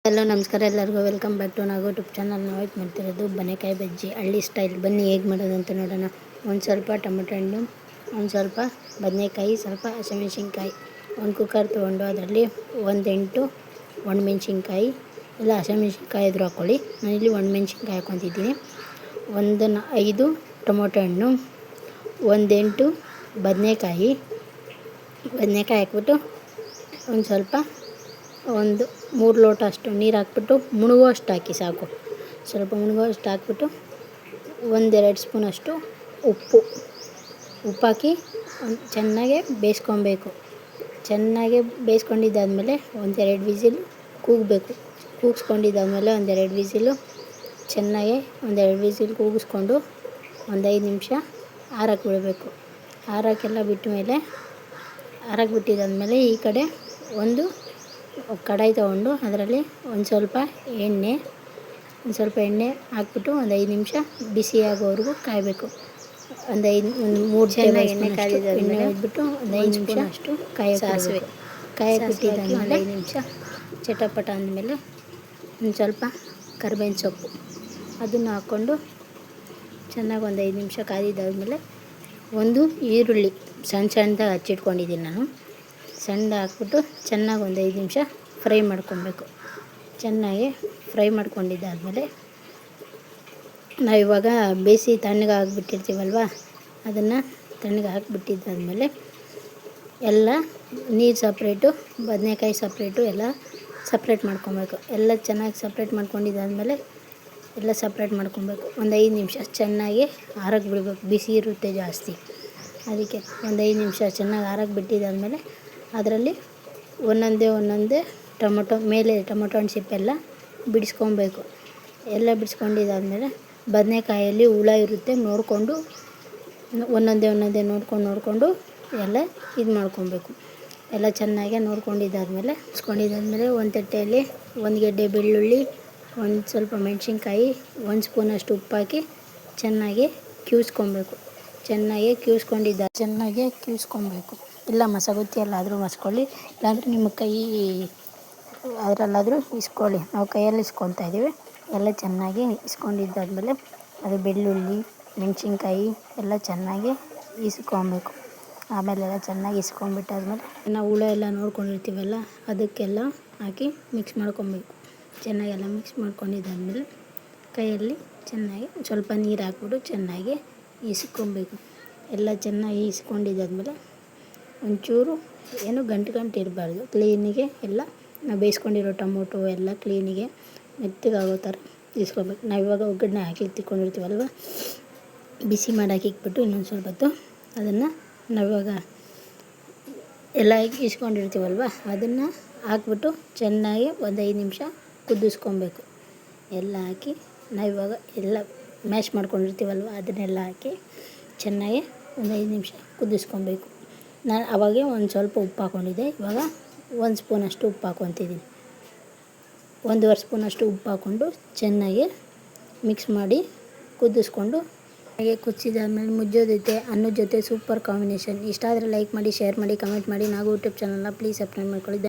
Hello ನಮಸ್ಕಾರ ಎಲ್ಲರಿಗೂ welcome back to Nago YouTube channel. ನಾವು ಮಾಡ್ತಿರೋದು ಬದನೆಕಾಯಿ ಬಜ್ಜಿ ಹಳ್ಳಿ ಸ್ಟೈಲ್. ಬನ್ನಿ ಹೇಗೆ ಮಾಡೋದು ಅಂತ ನೋಡೋಣ. ಒಂದು ಸ್ವಲ್ಪ ಟೊಮೆಟೊ ಹಣ್ಣು, ಒಂದು ಸ್ವಲ್ಪ ಬದನೆಕಾಯಿ, ಸ್ವಲ್ಪ ಹಸಿಮೆಣ್ಸಿನ್ಕಾಯಿ, ಒಂದು ಕುಕ್ಕರ್ ತೊಗೊಂಡು ಅದರಲ್ಲಿ 1-8 ಒಣಮೆಣ್ಸಿನ್ಕಾಯಿ, ಇಲ್ಲ ಹಸಿಮೆಣ್ಸಿನ್ಕಾಯಿ ಇದ್ರೂ ಹಾಕ್ಕೊಳ್ಳಿ. ನಾನಿಲ್ಲಿ ಒಣಮೆಣ್ಸಿನ್ಕಾಯಿ ಹಾಕ್ಕೊತಿದ್ದೀನಿ. 5 ಟೊಮೊಟೊ ಹಣ್ಣು, 1-8 ಬದನೆಕಾಯಿ ಹಾಕ್ಬಿಟ್ಟು ಒಂದು ಸ್ವಲ್ಪ 3 ಲೋಟ ಅಷ್ಟು ನೀರು ಹಾಕ್ಬಿಟ್ಟು ಮುಳುಗುವಷ್ಟು ಹಾಕಿ ಸಾಕು. ಸ್ವಲ್ಪ ಮುಳುಗುವಷ್ಟು ಹಾಕ್ಬಿಟ್ಟು 1-2 ಸ್ಪೂನಷ್ಟು ಉಪ್ಪು ಹಾಕಿ ಚೆನ್ನಾಗೆ ಬೇಯಿಸ್ಕೊಬೇಕು. ಚೆನ್ನಾಗೆ ಬೇಯಿಸ್ಕೊಂಡಿದ್ದಾದಮೇಲೆ 1-2 ವಿಸಿಲ್ ಕೂಗಿಸ್ಕೊಂಡಿದ್ದಾದಮೇಲೆ 1-2 ವಿಸಿಲು ಚೆನ್ನಾಗೆ 1-2 ವಿಸಿಲ್ ಕೂಗಿಸ್ಕೊಂಡು 5 ನಿಮಿಷ ಆರಕ್ಕೆ ಬಿಡಬೇಕು. ಆರಕ್ಕೆಲ್ಲ ಬಿಟ್ಟಿದ್ದಾದಮೇಲೆ ಈ ಕಡೆ ಒಂದು ಕಡಾಯಿ ತೊಗೊಂಡು ಅದರಲ್ಲಿ ಒಂದು ಸ್ವಲ್ಪ ಎಣ್ಣೆ ಹಾಕ್ಬಿಟ್ಟು 5 ನಿಮಿಷ ಬಿಸಿ ಆಗೋವರೆಗೂ ಕಾಯಬೇಕು. 3 ಟೇಬಲ್ ಎಣ್ಣೆ ಹೋಗ್ಬಿಟ್ಟು 5 ನಿಮಿಷ ಅಷ್ಟು ಕಾಯಕ್ಕೆ ಬಿಟ್ಟಿದ್ದಾದಮೇಲೆ 5 ನಿಮಿಷ ಚಟಪಟ ಅಂದಮೇಲೆ ಒಂದು ಸ್ವಲ್ಪ ಕರಿಬೇವಿನ ಸೊಪ್ಪು ಅದನ್ನು ಹಾಕ್ಕೊಂಡು ಚೆನ್ನಾಗಿ 5 ನಿಮಿಷ ಕಾದಿದ್ದಾದಮೇಲೆ ಒಂದು ಈರುಳ್ಳಿ ಸಣ್ಣದಾಗಿ ಹಚ್ಚಿಟ್ಕೊಂಡಿದ್ದೀನಿ ನಾನು. ಹಾಕ್ಬಿಟ್ಟು ಚೆನ್ನಾಗಿ 5 ನಿಮಿಷ ಫ್ರೈ ಮಾಡ್ಕೊಬೇಕು. ಚೆನ್ನಾಗಿ ಫ್ರೈ ಮಾಡ್ಕೊಂಡಿದ್ದಾದಮೇಲೆ ನಾವಿವಾಗ ಬೇಯಿಸಿ ತಣ್ಣಗೆ ಹಾಕ್ಬಿಟ್ಟಿರ್ತೀವಲ್ವ, ಅದನ್ನು ತಣ್ಣಗೆ ಹಾಕಿಬಿಟ್ಟಿದ್ದಾದಮೇಲೆ ಎಲ್ಲ ನೀರು ಸಪ್ರೇಟು, ಬದನೆಕಾಯಿ ಸಪ್ರೇಟು ಎಲ್ಲ ಸಪ್ರೇಟ್ ಮಾಡ್ಕೊಬೇಕು. ಎಲ್ಲ ಚೆನ್ನಾಗಿ ಸಪ್ರೇಟ್ ಮಾಡ್ಕೊಂಡಿದ್ದಾದಮೇಲೆ ಎಲ್ಲ ಸಪ್ರೇಟ್ ಮಾಡ್ಕೊಬೇಕು. 5 ನಿಮಿಷ ಚೆನ್ನಾಗಿ ಆರಕ್ಕೆ ಬಿಡಬೇಕು. ಬಿಸಿ ಇರುತ್ತೆ ಜಾಸ್ತಿ, ಅದಕ್ಕೆ 5 ನಿಮಿಷ ಚೆನ್ನಾಗಿ ಆರಕ್ಕೆ ಬಿಟ್ಟಿದ್ದಾದಮೇಲೆ ಅದರಲ್ಲಿ ಒಂದೊಂದೇ ಟೊಮೊಟೊ ಹಣ್ಣು ಸಿಪ್ಪೆಲ್ಲ ಬಿಡಿಸ್ಕೊಬೇಕು. ಎಲ್ಲ ಬಿಡಿಸ್ಕೊಂಡಿದ್ದಾದಮೇಲೆ ಬದನೆಕಾಯಲ್ಲಿ ಹುಳ ಇರುತ್ತೆ ನೋಡಿಕೊಂಡು ಒಂದೊಂದೇ ನೋಡಿಕೊಂಡು ಎಲ್ಲ ಇದು ಮಾಡ್ಕೊಬೇಕು. ಎಲ್ಲ ಚೆನ್ನಾಗಿ ನೋಡ್ಕೊಂಡಿದ್ದಾದಮೇಲೆ ಒಂದು ತಟ್ಟೆಯಲ್ಲಿ 1 ಗೆಡ್ಡೆ ಬೆಳ್ಳುಳ್ಳಿ, ಒಂದು ಸ್ವಲ್ಪ ಮೆಣಸಿನ್ಕಾಯಿ, 1 ಸ್ಪೂನಷ್ಟು ಉಪ್ಪು ಹಾಕಿ ಚೆನ್ನಾಗಿ ಕಿವುಚ್ಕೊಬೇಕು. ಚೆನ್ನಾಗಿ ಕಿವುಚ್ಕೊಬೇಕು. ಇಲ್ಲ ಮಸಗುತ್ತಿಯಲ್ಲಾದರೂ ಮಸ್ಕೊಳ್ಳಿ, ಇಲ್ಲಾಂದರೆ ನಿಮ್ಮ ಕೈ ಅದರಲ್ಲಾದರೂ ಇಸ್ಕೊಳ್ಳಿ. ನಾವು ಕೈಯಲ್ಲಿ ಇಸ್ಕೊತಾ ಇದ್ದೀವಿ. ಎಲ್ಲ ಚೆನ್ನಾಗಿ ಇಸ್ಕೊಂಡಿದ್ದಾದಮೇಲೆ ಅದು ಬೆಳ್ಳುಳ್ಳಿ ಮೆಣಸಿನ್ಕಾಯಿ ಎಲ್ಲ ಚೆನ್ನಾಗಿ ಇಸ್ಕೊಬೇಕು. ಆಮೇಲೆ ಎಲ್ಲ ಚೆನ್ನಾಗಿ ಇಸ್ಕೊಂಡ್ಬಿಟ್ಟಾದ್ಮೇಲೆ ನಾವು ಹುಳ ಎಲ್ಲ ನೋಡ್ಕೊಂಡಿರ್ತೀವಲ್ಲ ಅದಕ್ಕೆಲ್ಲ ಹಾಕಿ ಮಿಕ್ಸ್ ಮಾಡ್ಕೊಬೇಕು. ಚೆನ್ನಾಗೆಲ್ಲ ಮಿಕ್ಸ್ ಮಾಡ್ಕೊಂಡಿದ್ದಾದಮೇಲೆ ಕೈಯಲ್ಲಿ ಚೆನ್ನಾಗಿ ಸ್ವಲ್ಪ ನೀರು ಹಾಕ್ಬಿಟ್ಟು ಚೆನ್ನಾಗಿ ಇಸ್ಕೊಬೇಕು. ಎಲ್ಲ ಚೆನ್ನಾಗಿ ಇಸ್ಕೊಂಡಿದ್ದಾದಮೇಲೆ ಒಂಚೂರು ಏನು ಗಂಟು ಇರಬಾರ್ದು. ಕ್ಲೀನಿಗೆ ಎಲ್ಲ ನಾವು ಬೇಯಿಸ್ಕೊಂಡಿರೋ ಟೊಮೊಟೊ ಎಲ್ಲ ಕ್ಲೀನಿಗೆ ಮೆತ್ತಗಾಗೋ ಥರ ಇಸ್ಕೊಬೇಕು. ನಾವಿವಾಗ ಒಗ್ಗರಣೆ ಹಾಕಿ ತಿಕ್ಕೊಂಡಿರ್ತೀವಲ್ವ, ಬಿಸಿ ಮಾಡಿ ಇಕ್ಬಿಟ್ಟು ಇನ್ನೊಂದು ಸ್ವಲ್ಪ ಹೊತ್ತು ಅದನ್ನು ನಾವಿವಾಗ ಎಲ್ಲ ಇಸ್ಕೊಂಡಿರ್ತೀವಲ್ವ ಅದನ್ನು ಹಾಕ್ಬಿಟ್ಟು ಚೆನ್ನಾಗಿ 5 ನಿಮಿಷ ಕುದಿಸ್ಕೊಬೇಕು. ಎಲ್ಲ ಹಾಕಿ ನಾವಿವಾಗ ಎಲ್ಲ ಮ್ಯಾಶ್ ಮಾಡ್ಕೊಂಡಿರ್ತೀವಲ್ವ ಅದನ್ನೆಲ್ಲ ಹಾಕಿ ಚೆನ್ನಾಗಿ 5 ನಿಮಿಷ ಕುದಿಸ್ಕೊಬೇಕು. ನಾನು ಆವಾಗೇ ಒಂದು ಸ್ವಲ್ಪ ಉಪ್ಪು ಹಾಕ್ಕೊಂಡಿದ್ದೆ, ಇವಾಗ 1 ಸ್ಪೂನಷ್ಟು ಉಪ್ಪು ಹಾಕ್ಕೊತಿದ್ದೀನಿ. 1.5 ಸ್ಪೂನಷ್ಟು ಉಪ್ಪು ಹಾಕ್ಕೊಂಡು ಚೆನ್ನಾಗಿ ಮಿಕ್ಸ್ ಮಾಡಿ ಕುದಿಸ್ಕೊಂಡು ಹಾಗೆ ಕುದಿಸಿದಾದ್ಮೇಲೆ ಮುದ್ದೆ ಜೊತೆ ಅನ್ನದ ಜೊತೆ ಸೂಪರ್ ಕಾಂಬಿನೇಷನ್. ಇಷ್ಟ ಆದರೆ ಲೈಕ್ ಮಾಡಿ, ಶೇರ್ ಮಾಡಿ, ಕಮೆಂಟ್ ಮಾಡಿ. ನಾಗೋ ಯೂಟ್ಯೂಬ್ ಚಾನಲ್ನ ಪ್ಲೀಸ್ ಸಬ್ಸ್ಕ್ರೈಬ್ ಮಾಡ್ಕೊಳ್ಳಿ.